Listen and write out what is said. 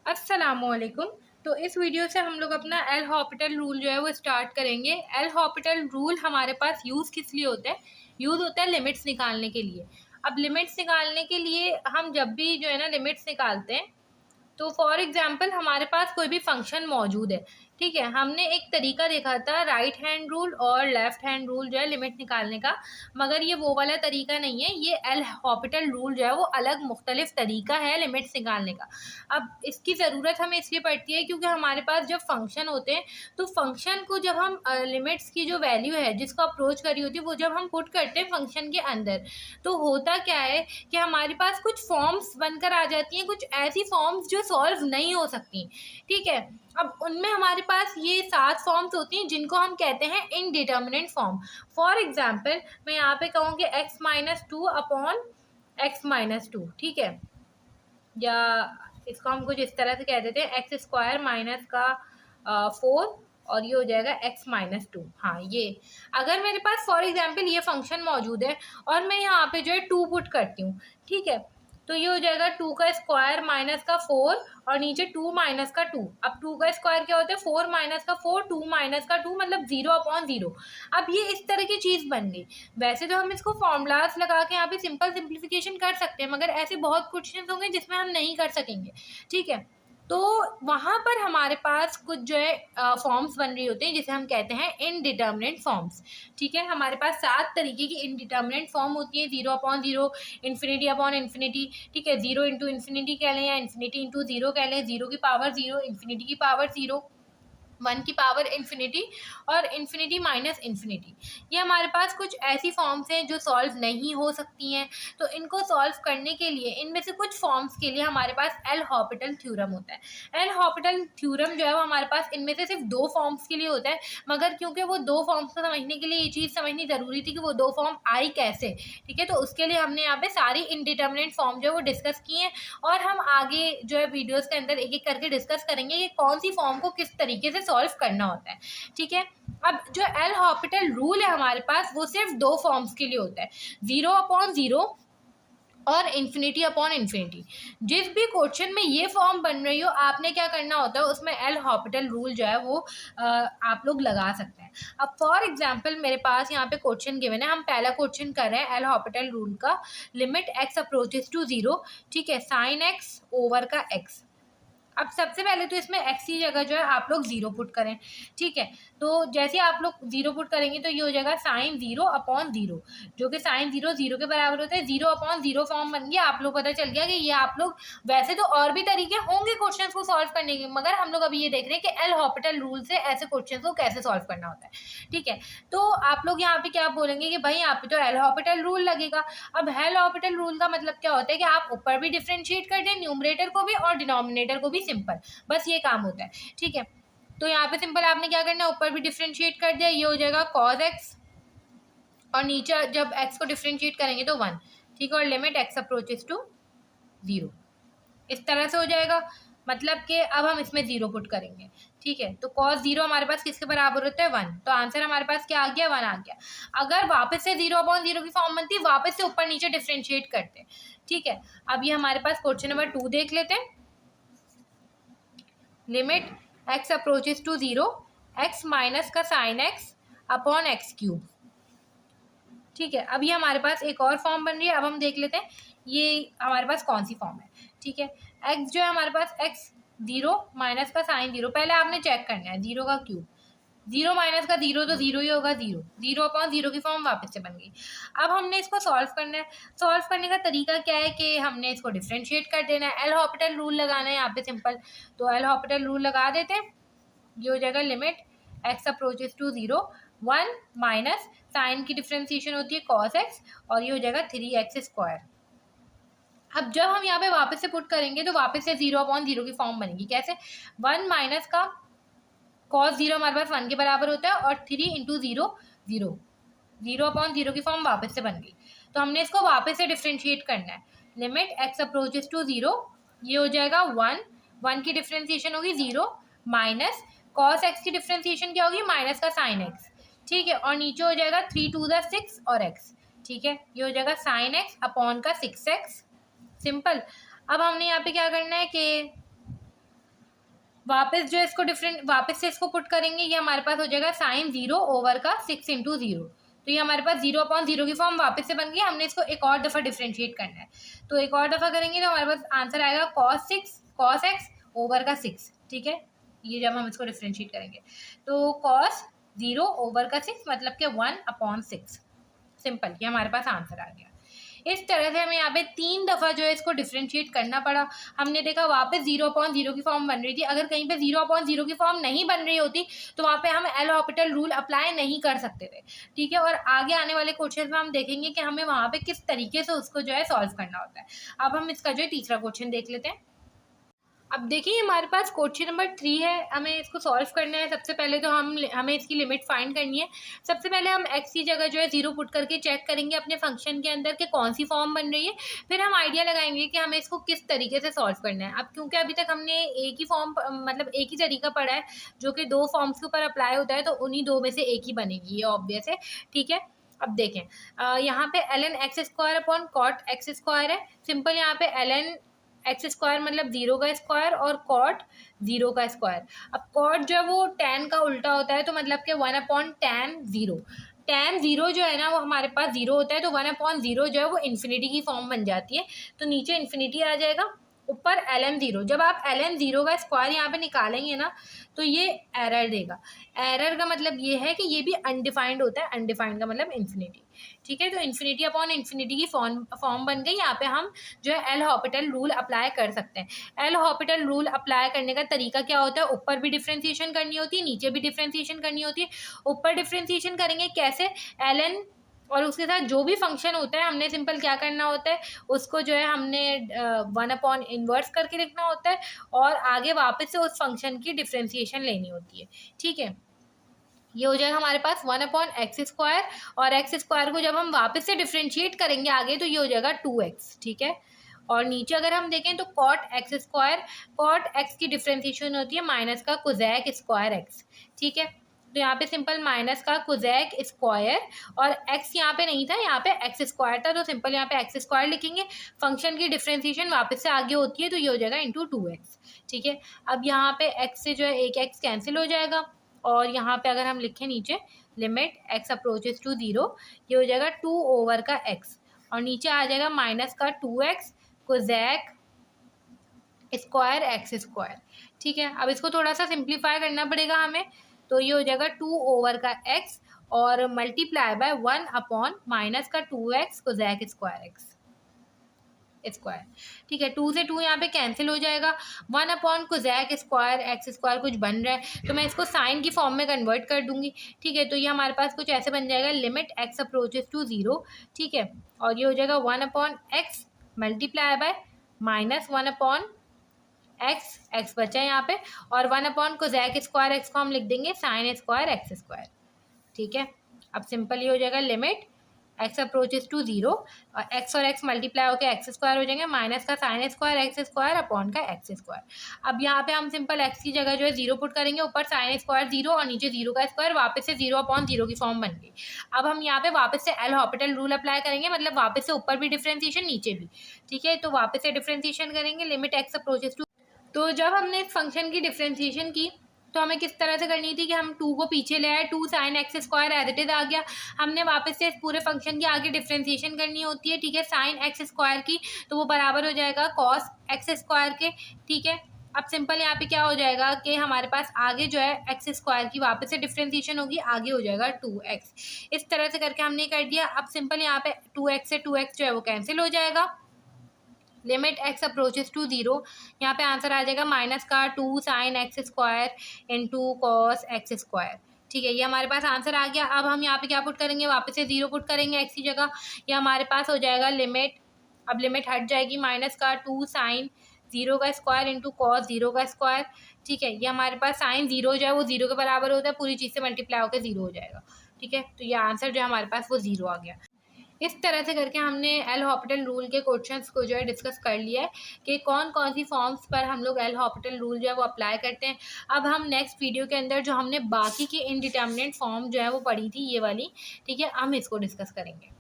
अस्सलामुअलैकुम। तो इस वीडियो से हम लोग अपना एल हॉपिटल रूल जो है वो स्टार्ट करेंगे। एल हॉपिटल रूल हमारे पास यूज़ किस लिए होता है? यूज़ होता है लिमिट्स निकालने के लिए। अब लिमिट्स निकालने के लिए हम जब भी जो है ना लिमिट्स निकालते हैं, तो फॉर एग्जांपल हमारे पास कोई भी फंक्शन मौजूद है, ठीक है। हमने एक तरीका देखा था राइट हैंड रूल और लेफ्ट हैंड रूल जो है लिमिट निकालने का, मगर ये वो वाला तरीका नहीं है। ये एल हॉपिटल रूल जो है वो अलग मुख्तलिफ तरीका है लिमिट्स निकालने का। अब इसकी ज़रूरत हमें इसलिए पड़ती है क्योंकि हमारे पास जब फंक्शन होते हैं, तो फंक्शन को जब हम लिमिट्स की जो वैल्यू है जिसको अप्रोच करी होती है वो जब हम पुट करते हैं फंक्शन के अंदर, तो होता क्या है कि हमारे पास कुछ फॉर्म्स बनकर आ जाती हैं, कुछ ऐसी फॉर्म्स जो सॉल्व नहीं हो सकती, ठीक है। अब उनमें हमारे पास ये 7 फॉर्म्स होती हैं जिनको हम कहते हैं इनडिटर्मिनेट फॉर्म। फॉर एग्जांपल मैं यहाँ पे कहूँगी x-2 अपॉन x-2, ठीक है। या इसको हम कुछ इस तरह से कह देते हैं x² माइनस का 4 और ये हो जाएगा x-2। हाँ, ये अगर मेरे पास फॉर एग्जांपल ये फंक्शन मौजूद है और मैं यहाँ पे जो है 2 पुट करती हूँ, ठीक है, तो ये हो जाएगा 2 का स्क्वायर माइनस का 4 और नीचे 2 माइनस का 2। अब 2 का स्क्वायर क्या होता है? 4 माइनस का 4, 2 माइनस का 2, मतलब 0/0। अब ये इस तरह की चीज़ बन गई। वैसे तो हम इसको फॉर्मूलाज लगा के यहाँ पे सिंपल सिंप्लीफिकेशन कर सकते हैं, मगर ऐसे बहुत क्वेश्चन होंगे जिसमें हम नहीं कर सकेंगे, ठीक है। तो वहाँ पर हमारे पास कुछ जो है फॉर्म्स बन रही होते हैं जिसे हम कहते हैं इनडिटर्मिनेट फॉर्म्स, ठीक है। हमारे पास 7 तरीके की इनडिटर्मिनेट फॉर्म होती है, 0/0, इन्फिनिटी अपॉन इन्फिनिटी, ठीक है, 0 इंटू इन्फिनिटी कह लें या इन्फिनिटी इंटू 0 कह लें, 0 की पावर 0, इन्फिनिटी की पावर 0, 1 की पावर इन्फिनिटी और इन्फिनिटी माइनस इन्फिनिटी। ये हमारे पास कुछ ऐसी फॉर्म्स हैं जो सॉल्व नहीं हो सकती हैं। तो इनको सॉल्व करने के लिए इनमें से कुछ फॉर्म्स के लिए हमारे पास एल हॉपिटल थ्योरम होता है। एल हॉपिटल थ्योरम जो है वो हमारे पास इनमें से सिर्फ 2 फॉर्म्स के लिए होता है, मगर क्योंकि वो 2 फॉर्म्स को समझने के लिए ये चीज़ समझनी ज़रूरी थी कि वो 2 फॉर्म आई कैसे, ठीक है। तो उसके लिए हमने यहाँ पे सारी इनडिटर्मिनेट फॉर्म जो है वो डिस्कस की हैं और हम आगे जो है वीडियोज़ के अंदर एक एक करके डिस्कस करेंगे कि कौन सी फॉर्म को किस तरीके से सॉल्व करना होता है, ठीक है। अब जो एल हॉपिटल रूल है हमारे पास वो सिर्फ 2 फॉर्म्स के लिए होता है, 0/0 और इन्फिनिटी अपॉन इन्फिनिटी। जिस भी क्वेश्चन में ये फॉर्म बन रही हो, आपने क्या करना होता है उसमें एल हॉपिटल रूल जो है वो आप लोग लगा सकते हैं। अब फॉर एग्जांपल मेरे पास यहाँ पे क्वेश्चन गिवन है, हम पहला क्वेश्चन कर रहे हैं एल हॉपिटल रूल का, लिमिट x अप्रोचेस टू 0, ठीक है, साइन x ओवर का x। अब सबसे पहले तो इसमें x की जगह जो है आप लोग 0 पुट करें, ठीक है। तो जैसे आप लोग 0 पुट करेंगे तो ये हो जाएगा साइन 0/0, जो कि साइन 0 0 के बराबर होता है। 0/0 फॉर्म बन गया, आप लोग पता चल गया कि ये आप लोग, वैसे तो और भी तरीके होंगे क्वेश्चंस को सॉल्व करने के, मगर हम लोग अभी ये देख रहे हैं कि एल हॉपिटल रूल से ऐसे क्वेश्चंस को कैसे सॉल्व करना होता है, ठीक है। तो आप लोग यहाँ पे क्या बोलेंगे कि भाई यहाँ पे तो एल हॉपिटल रूल लगेगा। अब एल हॉपिटल रूल का मतलब क्या होता है कि आप ऊपर भी डिफ्रेंशिएट कर दें, न्यूमरेटर को भी और डिनोमिनेटर को भी, सिंपल, बस ये काम होता है, ठीक है। तो यहाँ पे सिंपल आपने क्या करना है, ऊपर भी डिफ्रेंशिएट कर दिया, ये हो जाएगा cos x और नीचे जब x को डिफ्रेंशिएट करेंगे तो 1, ठीक है, और लिमिट x अप्रोचेस टू 0, इस तरह से हो जाएगा। मतलब कि अब हम इसमें 0 पुट करेंगे, ठीक है। तो cos 0 हमारे पास किसके बराबर होता है? 1। तो आंसर हमारे पास क्या आ गया? 1 आ गया। अगर वापस से 0/0 की फॉर्म बनती, वापस से ऊपर नीचे डिफ्रेंशिएट करते, ठीक है। अब ये हमारे पास क्वेश्चन नंबर 2 देख लेते हैं। Limit x approaches to 0, x minus का साइन x अपॉन x³, ठीक है। अब ये हमारे पास एक और फॉर्म बन रही है। अब हम देख लेते हैं ये हमारे पास कौन सी फॉर्म है, ठीक है। x जो है हमारे पास x0 माइनस का साइन 0, पहले आपने चेक करना है 0 का क्यूब, 0 माइनस का 0 तो 0 ही होगा, 0 0/0 की फॉर्म वापस से बन गई। अब हमने इसको सॉल्व करना है। सॉल्व करने का तरीका क्या है कि हमने इसको डिफ्रेंशिएट कर देना है, एल हॉपिटल रूल लगाना है यहाँ पे, सिंपल। तो एल हॉपिटल रूल लगा देते हैं, ये हो जाएगा limit x approaches to 0, 1 minus sine की डिफ्रेंशिएशन होती है cos x और ये हो जाएगा 3x²। अब जब हम यहाँ पे वापस से पुट करेंगे तो वापस से 0/0 की फॉर्म बनेगी, कैसे? 1 माइनस का cos 0 हमारे पास 1 के बराबर होता है और 3 इंटू 0 0, 0/0 की फॉर्म वापस से बन गई। तो हमने इसको वापस से डिफ्रेंशिएट करना है, लिमिट x अप्रोचेस टू 0, ये हो जाएगा 1, 1 की डिफ्रेंशिएशन होगी 0 माइनस cos x की डिफ्रेंशिएशन क्या होगी? माइनस का साइन x, ठीक है, और नीचे हो जाएगा 3 टू द 6 और x, ठीक है, ये हो जाएगा साइन x अपॉन का 6x, सिंपल। अब हमने यहाँ पे क्या करना है कि वापस जो इसको वापस से इसको पुट करेंगे, ये हमारे पास हो जाएगा साइन 0 ओवर का 6 इंटू 0। तो ये हमारे पास 0/0 की फॉर्म वापस से बन गई। हमने इसको एक और दफ़ा डिफ्रेंशिएट करना है, तो एक और दफ़ा करेंगे तो हमारे पास आंसर आएगा cos x ओवर का 6। ठीक है, ये जब हम इसको डिफ्रेंशिएट करेंगे तो cos 0 ओवर का 6 मतलब कि 1/6। सिंपल, ये हमारे पास आंसर आ गया। इस तरह से हमें यहाँ पे 3 दफ़ा जो है इसको डिफ्रेंशिएट करना पड़ा। हमने देखा वापस 0/0 की फॉर्म बन रही थी। अगर कहीं पे 0/0 की फॉर्म नहीं बन रही होती तो वहाँ पे हम एल हॉपिटल रूल अप्लाई नहीं कर सकते थे। ठीक है, और आगे आने वाले क्वेश्चन में हम देखेंगे कि हमें वहाँ पे किस तरीके से उसको जो है सॉल्व करना होता है। अब हम इसका जो है तीसरा क्वेश्चन देख लेते हैं। अब देखिए हमारे पास क्वेश्चन नंबर 3 है, हमें इसको सॉल्व करना है। सबसे पहले तो हमें इसकी लिमिट फाइंड करनी है। सबसे पहले हम x की जगह जो है 0 पुट करके चेक करेंगे अपने फंक्शन के अंदर कि कौन सी फॉर्म बन रही है। फिर हम आइडिया लगाएंगे कि हमें इसको किस तरीके से सॉल्व करना है। अब क्योंकि अभी तक हमने एक ही फॉर्म मतलब एक ही तरीका पढ़ा है जो कि 2 फॉर्म्स के ऊपर अप्लाई होता है, तो उन्हीं 2 में से एक ही बनेगी, ये ऑब्वियस है। ठीक है, अब देखें यहाँ पे ln x² upon cot x² है। सिंपल, यहाँ पे ln x² मतलब 0 का स्क्वायर और कॉट 0 का स्क्वायर। अब कॉट जो है वो tan का उल्टा होता है, तो मतलब कि 1/tan 0। tan 0 जो है ना वो हमारे पास 0 होता है, तो 1/0 जो है वो इन्फिनिटी की फॉर्म बन जाती है। तो नीचे इन्फिनिटी आ जाएगा, ऊपर ln 0। जब आप ln 0 का स्क्वायर यहाँ पे निकालेंगे ना तो ये एरर देगा। एरर का मतलब ये है कि ये भी अनडिफाइंड होता है, अनडिफाइंड का मतलब इन्फिनिटी। ठीक है, तो इन्फिनिटी अपॉन इन्फिनिटी की फॉर्म बन गई। यहाँ पे हम जो है एल हॉपिटल रूल अप्लाई कर सकते हैं। एल हॉपिटल रूल अप्लाई करने का तरीका क्या होता है, ऊपर भी डिफ्रेंसिएशन करनी होती है, नीचे भी डिफ्रेंसिएशन करनी होती है। ऊपर डिफ्रेंसिएशन करेंगे कैसे, ln और उसके साथ जो भी फंक्शन होता है हमने सिंपल क्या करना होता है, उसको जो है हमने 1/इनवर्स करके लिखना होता है और आगे वापस से उस फंक्शन की डिफ्रेंसिएशन लेनी होती है। ठीक है, ये हो जाएगा हमारे पास 1/x², और x² को जब हम वापस से डिफ्रेंशिएट करेंगे आगे तो ये हो जाएगा 2x। ठीक है, और नीचे अगर हम देखें तो cot x², cot x की डिफ्रेंशिएशन होती है माइनस का कोजैक स्क्वायर x। ठीक है, तो यहाँ पे सिंपल माइनस का कोजैक स्क्वायर, और x यहाँ पे नहीं था, यहाँ पे x² था, तो सिंपल यहाँ पे x² लिखेंगे। फंक्शन की डिफ्रेंशिएशन वापस से आगे होती है तो ये हो जाएगा इंटू 2x। ठीक है, अब यहाँ पे x से जो है एक x कैंसिल हो जाएगा, और यहाँ पे अगर हम लिखें नीचे लिमिट x अप्रोचेस टू 0, ये हो जाएगा 2 ओवर का x, और नीचे आ जाएगा माइनस का 2x कोजैक स्क्वायर x²। ठीक है, अब इसको थोड़ा सा सिंप्लीफाई करना पड़ेगा हमें, तो ये हो जाएगा 2 ओवर का x और मल्टीप्लाई बाय 1/ माइनस का 2x कोजैक स्क्वायर x स्क्वायर। ठीक है, 2 से 2 यहाँ पे कैंसिल हो जाएगा। 1/ कोजैक स्क्वायर x² कुछ बन रहा है तो मैं इसको साइन की फॉर्म में कन्वर्ट कर दूंगी। ठीक है, तो ये हमारे पास कुछ ऐसे बन जाएगा, लिमिट x अप्रोचेस टू 0। ठीक है, और ये हो जाएगा 1/x multiply by minus 1/x बचा है यहाँ पे, और 1/ कोजैक स्क्वायर x को हम लिख देंगे साइन स्क्वायर x²। ठीक है, अब सिंपल ये हो जाएगा लिमिट x अप्रोचेस टू 0, और x और x मल्टीप्लाई होकर x² हो जाएंगे, माइनस का साइन स्क्वायर x² अपॉन का x²। अब यहाँ पे हम सिंपल x की जगह जो है 0 पुट करेंगे, ऊपर साइन स्क्वायर 0 और नीचे 0 का स्क्वायर, वापस से 0/0 की फॉर्म बन गई। अब हम यहाँ पे वापस से एल हॉपिटल रूल अप्लाई करेंगे, मतलब वापस से ऊपर भी डिफ्रेंसिएशन नीचे भी। ठीक है, तो वापस से डिफ्रेंसिएशन करेंगे, लिमिट x अप्रोचेस टू। तो जब हमने इस फंक्शन की डिफ्रेंसिएशन की तो हमें किस तरह से करनी थी कि हम 2 को पीछे ले आए, 2 sine x² as it is आ गया। हमने वापस से इस पूरे फंक्शन की आगे डिफ्रेंसिएशन करनी होती है। ठीक है, साइन x² की, तो वो बराबर हो जाएगा कॉस x² के। ठीक है, अब सिंपल यहाँ पे क्या हो जाएगा कि हमारे पास आगे जो है x² की वापस से डिफ्रेंसिएशन होगी, आगे हो जाएगा 2x। इस तरह से करके हमने कर दिया। अब सिंपल यहाँ पे 2x से 2x जो है वो कैंसिल हो जाएगा, लिमिट x अप्रोचेस टू 0। यहाँ पे आंसर आ जाएगा माइनस का 2 sine x² into cos x²। ठीक है, ये हमारे पास आंसर आ गया। अब हम यहाँ पे क्या पुट करेंगे, वापस से 0 पुट करेंगे x की जगह, ये हमारे पास हो जाएगा लिमिट, अब लिमिट हट जाएगी, माइनस का 2 साइन 0 का स्क्वायर इंटू कॉस 0 का स्क्वायर। ठीक है, ये हमारे पास साइन 0 जो है वो 0 के बराबर होता है, पूरी चीज़ से मल्टीप्लाई होकर 0 हो जाएगा। ठीक है, तो ये आंसर जो है हमारे पास वो 0 आ गया। इस तरह से करके हमने एल हॉपिटल रूल के क्वेश्चंस को जो है डिस्कस कर लिया है कि कौन कौन सी फॉर्म्स पर हम लोग एल हॉपिटल रूल जो है वो अप्लाई करते हैं। अब हम नेक्स्ट वीडियो के अंदर जो हमने बाकी की इनडिटर्मिनेट फॉर्म जो है वो पढ़ी थी ये वाली, ठीक है, हम इसको डिस्कस करेंगे।